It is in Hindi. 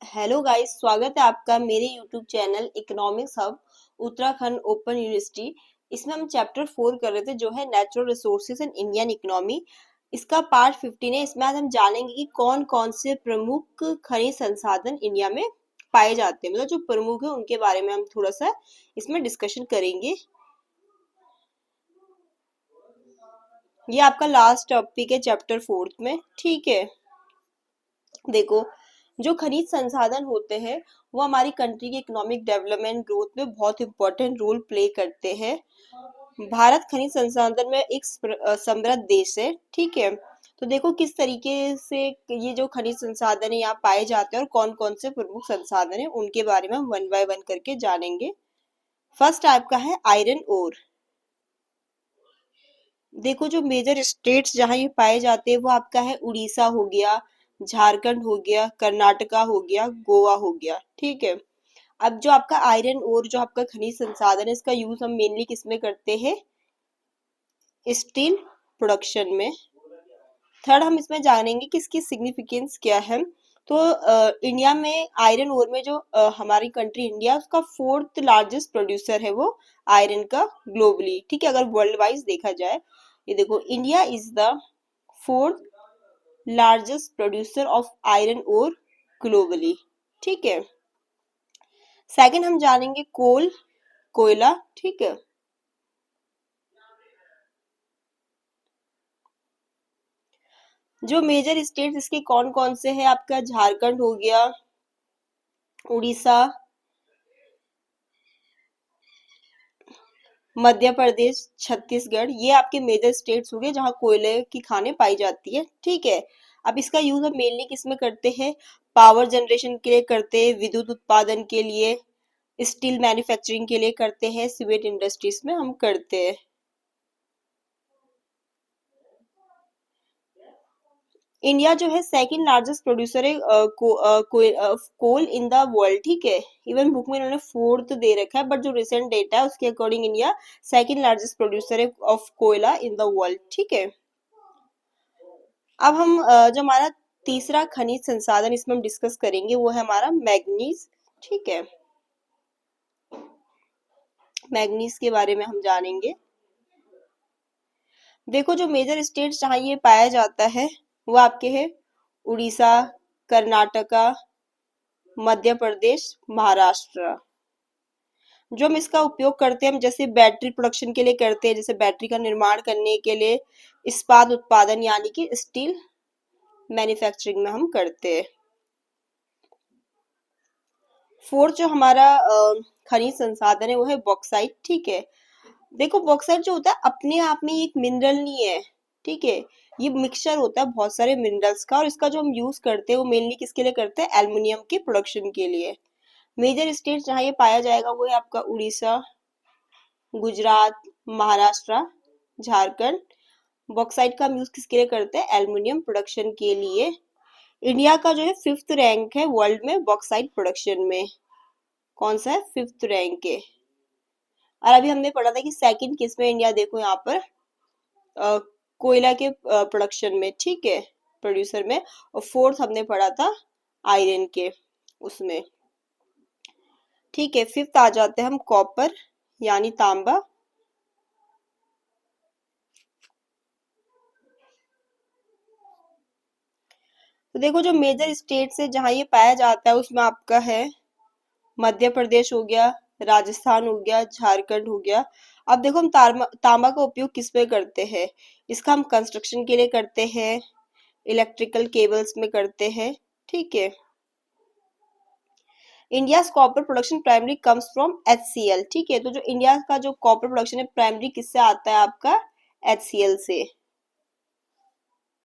हेलो गाइस, स्वागत है आपका मेरे YouTube channel economics hub Uttarakhand open university. इसमें हम चैप्टर 4 कर रहे थे जो है natural resources in Indian economy. इसका पार्ट 15 है। इसमें आज हम जानेंगे कि कौन कौन से प्रमुख खनिज संसाधन इंडिया में पाए जाते हैं, मतलब जो प्रमुख है उनके बारे में हम थोड़ा सा इसमें डिस्कशन करेंगे। ये आपका लास्ट टॉपिक है चैप्टर 4 में, ठीक है। देखो, जो खनिज संसाधन होते हैं वो हमारी कंट्री के इकोनॉमिक डेवलपमेंट ग्रोथ में बहुत इंपॉर्टेंट रोल प्ले करते हैं। भारत खनिज संसाधन में एक समृद्ध देश है, ठीक है। तो देखो किस तरीके से ये जो खनिज संसाधन है यहाँ पाए जाते हैं और कौन कौन से प्रमुख संसाधन है उनके बारे में हम वन बाय वन करके जानेंगे। फर्स्ट आपका है आयरन ओर। देखो, जो मेजर स्टेट्स जहाँ ये पाए जाते हैं वो आपका है उड़ीसा हो गया, झारखंड हो गया, कर्नाटका हो गया, गोवा हो गया, ठीक है। अब जो आपका आयरन ओर, जो आपका खनिज संसाधन है, इसका यूज हम मेनली किसमें करते हैं? स्टील प्रोडक्शन में। थर्ड हम इसमें जानेंगे कि इसकी सिग्निफिकेंस क्या है। तो इंडिया में आयरन ओर में जो हमारी कंट्री इंडिया उसका 4th लार्जेस्ट प्रोड्यूसर है वो आयरन का ग्लोबली, ठीक है, अगर वर्ल्ड वाइज देखा जाए। ये देखो, India is the 4th largest producer of iron ore globally, ठीक है। सेकंड हम जानेंगे कोल, कोयला, ठीक है। जो मेजर स्टेट्स इसके कौन कौन से हैं? आपका झारखंड हो गया, उड़ीसा, मध्य प्रदेश, छत्तीसगढ़, ये आपके मेजर स्टेट्स हो गए जहाँ कोयले की खानें पाई जाती है, ठीक है। अब इसका यूज हम मेनली किस में करते हैं? पावर जनरेशन के लिए करते हैं, विद्युत उत्पादन के लिए, स्टील मैन्युफैक्चरिंग के लिए करते हैं, सीमेंट इंडस्ट्रीज में हम करते हैं। इंडिया जो है सेकंड लार्जेस्ट प्रोड्यूसर है कोल इन द वर्ल्ड, ठीक है। इवन बुक में इन्होंने 4th दे रखा है, बट जो रिसेंट डेटा है उसके according India second largest producer है ऑफ कोयला इन द वर्ल्ड, ठीक है। अब हम जो हमारा तीसरा खनिज संसाधन इसमें हम डिस्कस करेंगे वो है हमारा मैग्नीज, ठीक है। मैग्नीज के बारे में हम जानेंगे। देखो, जो मेजर स्टेट्स जहाँ ये पाया जाता है वो आपके हैं उड़ीसा, कर्नाटका, मध्य प्रदेश, महाराष्ट्र। जो हम इसका उपयोग करते हैं, हम जैसे बैटरी प्रोडक्शन के लिए करते हैं, जैसे बैटरी का निर्माण करने के लिए, इस्पात उत्पादन यानी कि स्टील मैन्युफैक्चरिंग में हम करते हैं। फोर्थ जो हमारा खनिज संसाधन है वो है बॉक्साइट, ठीक है। देखो, बॉक्साइट जो होता है अपने आप में एक मिनरल नहीं है, ठीक है। ये मिक्सचर होता है बहुत सारे मिनरल्स का, और इसका जो हम यूज करते हैं वो मेनली किसके लिए करते हैं? एल्युमिनियम के प्रोडक्शन के लिए। मेजर स्टेट जहाँ ये पाया जाएगा वो है आपका उड़ीसा, गुजरात, महाराष्ट्र, झारखंड। बॉक्साइट का हम यूज किसके लिए करते हैं? एल्युमिनियम प्रोडक्शन के लिए। इंडिया का जो है 5th रैंक है वर्ल्ड में बॉक्साइट प्रोडक्शन में। कौन सा है? 5th रैंक है। और अभी हमने पढ़ा था कि सेकंड किस में इंडिया, देखो यहाँ पर कोयला के प्रोडक्शन में, ठीक है, प्रोड्यूसर में। और 4th हमने पढ़ा था आयरन के उसमें, ठीक है। 5th आ जाते हैं हम कॉपर यानी तांबा। तो देखो, जो मेजर स्टेट्स है जहाँ ये पाया जाता है उसमें आपका है मध्य प्रदेश हो गया, राजस्थान हो गया, झारखंड हो गया। अब देखो, हम तांबा का उपयोग किस में करते हैं? इसका हम कंस्ट्रक्शन के लिए करते हैं, इलेक्ट्रिकल केबल्स में करते हैं, ठीक है। India copper production primary comes from HCl, ठीक है। तो जो इंडिया का जो कॉपर प्रोडक्शन है प्राइमरी किससे आता है? आपका HCl से।